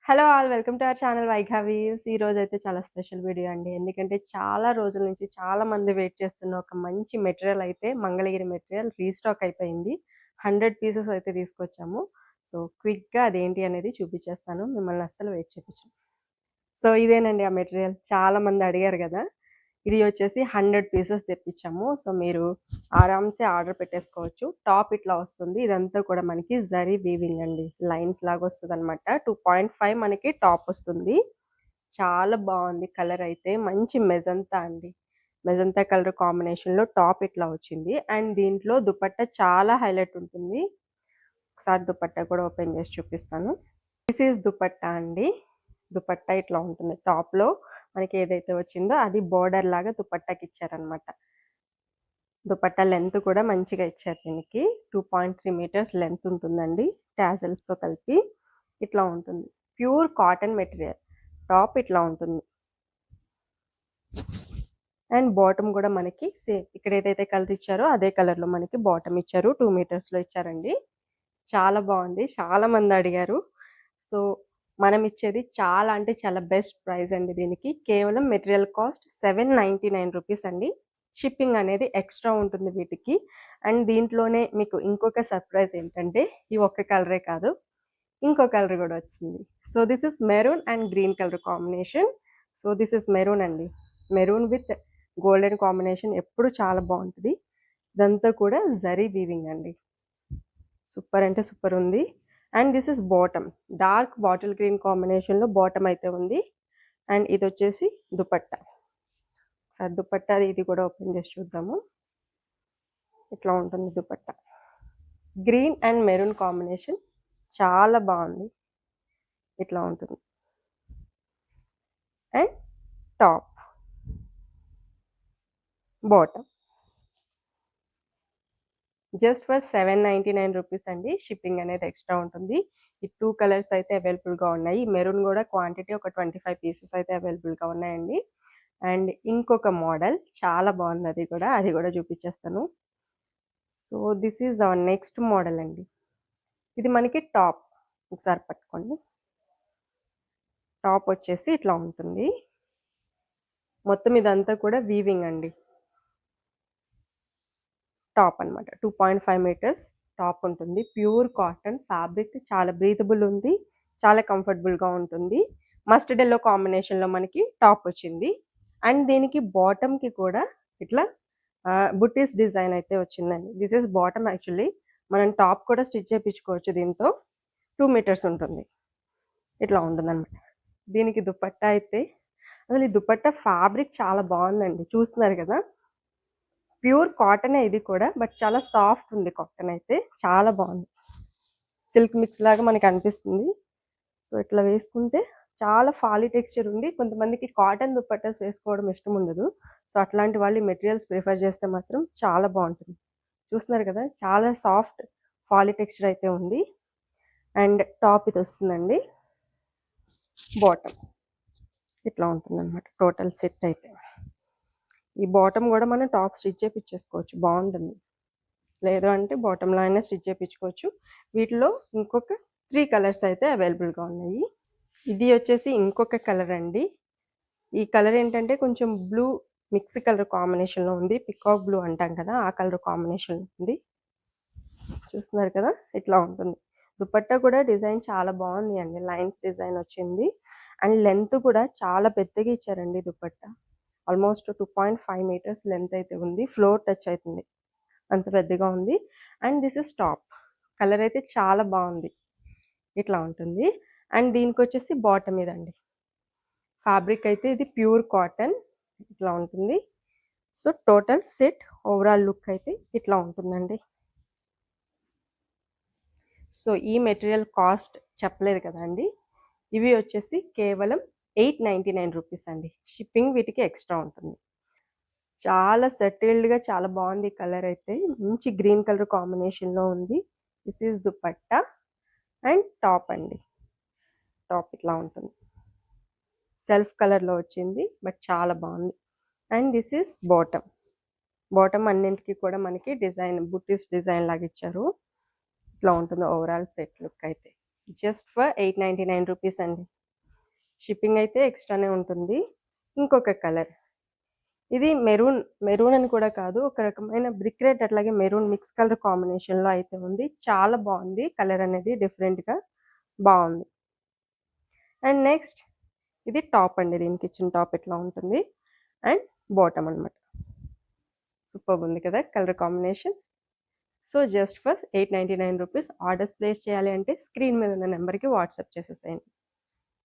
Hello all welcome to our channel వైఘావీవ్స్. ఈ రోజైతే చాలా స్పెషల్ వీడియో అండి. ఎందుకంటే చాలా రోజుల నుంచి చాలా మంది వెయిట్ చేస్తున్న ఒక మంచి మెటీరియల్ అయితే మంగళగిరి మెటీరియల్ రీస్టాక్ అయిపోయింది. 100 పీసెస్ అయితే తీసుకొచ్చాము. సో క్విక్‌గా అదేంటి అనేది చూపించేస్తాను. మిమ్మల్ని అస్సలు వెయిట్ చేపించను. సో ఇదేనండి ఆ మెటీరియల్. చాలా మంది అడిగారు గదా! ఇది వచ్చేసి 100 పీసెస్ తెప్పించాము. సో మీరు ఆరామ్సే ఆర్డర్ పెట్టేసుకోవచ్చు. టాప్ ఇట్లా వస్తుంది. ఇదంతా కూడా మనకి జరీ వీవింగ్ అండి. లైన్స్ లాగా వస్తదనమాట. 2.5 మనకి టాప్ వస్తుంది. చాలా బాగుంది కలర్ అయితే. మంచి మెజంతా అండి. మెజంతా కలర్ కాంబినేషన్‌లో టాప్ ఇట్లా వచ్చింది. అండ్ దీంట్లో దుపట్టా చాలా హైలైట్ ఉంటుంది. ఒకసారి దుపట్టా కూడా ఓపెన్ చేసి చూపిస్తాను. దిస్ ఈజ్ దుపట్టా అండి. దుపట్టా ఇట్లా ఉంటుంది. టాప్‌లో మనకి ఏదైతే వచ్చిందో అది బోర్డర్ లాగా దుపట్టాకి ఇచ్చారనమాట. దుపట్టా లెంత్ కూడా మంచిగా ఇచ్చారు దీనికి. 2.3 మీటర్స్ లెంత్ ఉంటుందండి. టాజల్స్‌తో కలిపి ఇట్లా ఉంటుంది. Pure cotton material. టాప్ ఇట్లా ఉంటుంది. అండ్ బాటమ్ కూడా మనకి సేమ్ ఇక్కడ ఏదైతే కలర్ ఇచ్చారో అదే కలర్‌లో మనకి బాటమ్ ఇచ్చారు. 2 మీటర్స్‌లో ఇచ్చారండి. చాలా బాగుంది. చాలా మంది అడిగారు. సో మనం ఇచ్చేది చాలా అంటే చాలా బెస్ట్ ప్రైస్ అండి దీనికి. కేవలం మెటీరియల్ కాస్ట్ 799 రూపీస్ అండి. షిప్పింగ్ అనేది ఎక్స్ట్రా ఉంటుంది వీటికి. అండ్ దీంట్లోనే మీకు ఇంకొక సర్ప్రైజ్ ఏంటంటే ఈ ఒక్క కలరే కాదు, ఇంకో కలర్ కూడా వచ్చింది. So this is maroon and green colour combination. So this is maroon అండి. మెరూన్ విత్ గోల్డెన్ కాంబినేషన్ ఎప్పుడు చాలా బాగుంటుంది. ఇదంతా కూడా జరీ వీవింగ్ అండి. సూపర్ అంటే సూపర్ ఉంది. And this is bottom. Dark bottle green కాంబినేషన్లో బాటమ్ అయితే ఉంది. అండ్ ఇది వచ్చేసి దుపట్టా. ఒకసారి దుపట్టా ఇది కూడా ఓపెన్ చేసి చూద్దాము. ఇట్లా ఉంటుంది dupatta. Green and maroon combination చాలా బాగుంది. ఇట్లా ఉంటుంది. And top, bottom. Just for 799 rupees అండి. షిప్పింగ్ అనేది ఎక్స్ట్రా ఉంటుంది. ఈ 2 కలర్స్ అయితే అవైలబుల్గా ఉన్నాయి. మెరూన్ కూడా క్వాంటిటీ ఒక 25 పీసెస్ అయితే అవైలబుల్గా ఉన్నాయండి. అండ్ ఇంకొక మోడల్ చాలా బాగుంది. అది కూడా చూపించేస్తాను. So this is our next model అండి. ఇది మనకి టాప్. ఒకసారి పట్టుకోండి. టాప్ వచ్చేసి ఇట్లా ఉంటుంది. మొత్తం ఇదంతా కూడా వీవింగ్ అండి. టాప్ అనమాట. 2.5 మీటర్స్ టాప్ ఉంటుంది. Pure cotton fabric. చాలా బ్రీతబుల్ ఉంది. చాలా కంఫర్టబుల్గా ఉంటుంది. మస్టర్డ్ ఎల్లో కాంబినేషన్లో మనకి టాప్ వచ్చింది. అండ్ దీనికి బాటమ్కి కూడా ఇట్లా బుటీస్ డిజైన్ అయితే వచ్చిందండి. This is bottom actually. మనం టాప్ కూడా స్టిచ్ చేయించుకోవచ్చు దీంతో. 2 మీటర్స్ ఉంటుంది. ఇట్లా ఉంటుంది అనమాట. దీనికి దుపట్టా అయితే అసలు ఈ దుపట్టా ఫ్యాబ్రిక్ చాలా బాగుందండి. చూస్తున్నారు కదా, ప్యూర్ కాటనే ఇది కూడా. బట్ చాలా సాఫ్ట్ ఉంది కాటన్ అయితే. చాలా బాగుంది. సిల్క్ మిక్స్ లాగా మనకి అనిపిస్తుంది. సో ఇట్లా వేసుకుంటే చాలా ఫాలీ టెక్స్చర్ ఉంది. కొంతమందికి కాటన్ దుపట్టాస్ వేసుకోవడం ఇష్టం ఉండదు. సో అట్లాంటి వాళ్ళు ఈ మెటీరియల్స్ ప్రిఫర్ చేస్తే మాత్రం చాలా బాగుంటుంది. చూస్తున్నారు కదా, చాలా సాఫ్ట్ ఫాలీ టెక్స్చర్ అయితే ఉంది. అండ్ టాప్ ఇది వస్తుందండి. బాటమ్ ఇట్లా ఉంటుంది అనమాట. టోటల్ సెట్ అయితే ఈ బాటమ్ కూడా మనం టాప్ స్టిచ్ చేయించేసుకోవచ్చు. బాగుంటుంది. లేదు అంటే బాటంలో అయినా స్టిచ్ చేయించుకోవచ్చు. వీటిలో ఇంకొక 3 కలర్స్ అయితే అవైలబుల్గా ఉన్నాయి. ఇది వచ్చేసి ఇంకొక కలర్ అండి. ఈ కలర్ ఏంటంటే కొంచెం బ్లూ మిక్స్ కలర్ కాంబినేషన్లో ఉంది. పికాక్ బ్లూ అంటాం కదా, ఆ కలర్ కాంబినేషన్ ఉంది. చూస్తున్నారు కదా, ఇట్లా ఉంటుంది. దుపట్టా కూడా డిజైన్ చాలా బాగుంది అండి. లైన్స్ డిజైన్ వచ్చింది. అండ్ లెంత్ కూడా చాలా పెద్దగా ఇచ్చారండి దుపట్టా. ఆల్మోస్ట్ 2.5 మీటర్స్ లెంత్ అయితే ఉంది. ఫ్లోర్ టచ్ అవుతుంది, అంత పెద్దగా ఉంది. And this is top. Colour అయితే చాలా బాగుంది. ఇట్లా ఉంటుంది. అండ్ దీనికి వచ్చేసి బాటమ్ ఇదండి. ఫ్యాబ్రిక్ అయితే ఇది ప్యూర్ కాటన్. ఇట్లా ఉంటుంది. So total set overall look అయితే ఇట్లా ఉంటుందండి. సో ఈ మెటీరియల్ కాస్ట్ చెప్పలేదు కదండి. ఇవి వచ్చేసి కేవలం 899 రూపీస్ అండి. షిప్పింగ్ వీటికి ఎక్స్ట్రా ఉంటుంది. చాలా సెటిల్డ్గా చాలా బాగుంది. కలర్ అయితే మంచి గ్రీన్ కలర్ కాంబినేషన్లో ఉంది. This is dupatta and top అండి. టాప్ ఇట్లా ఉంటుంది. సెల్ఫ్ కలర్లో వచ్చింది, బట్ చాలా బాగుంది. And this is bottom. Bottom అన్నింటికి కూడా మనకి డిజైన్ బుటీస్ డిజైన్ లాగా ఇచ్చారు. ఇట్లా ఉంటుంది ఓవరాల్ సెట్ లుక్ అయితే. జస్ట్ ఫర్ 899 రూపీస్ అండి. షిప్పింగ్ అయితే ఎక్స్ట్రానే ఉంటుంది. ఇంకొక కలర్, ఇది మెరూన్ అని కూడా కాదు, ఒక రకమైన బ్రిక్ రెడ్ అట్లాగే మెరూన్ మిక్స్ కలర్ కాంబినేషన్లో అయితే ఉంది. చాలా బాగుంది కలర్ అనేది, డిఫరెంట్గా బాగుంది. అండ్ నెక్స్ట్ ఇది టాప్ అండి, దీనికి ఇచ్చిన టాప్ ఇట్లా ఉంటుంది అండ్ బాటమ్ అనమాట. సూపర్ ఉంది కదా colour combination. So just for 899 rupees. Orders place చేయాలి అంటే స్క్రీన్ మీద ఉన్న నెంబర్కి వాట్సాప్ చేసేసేయండి.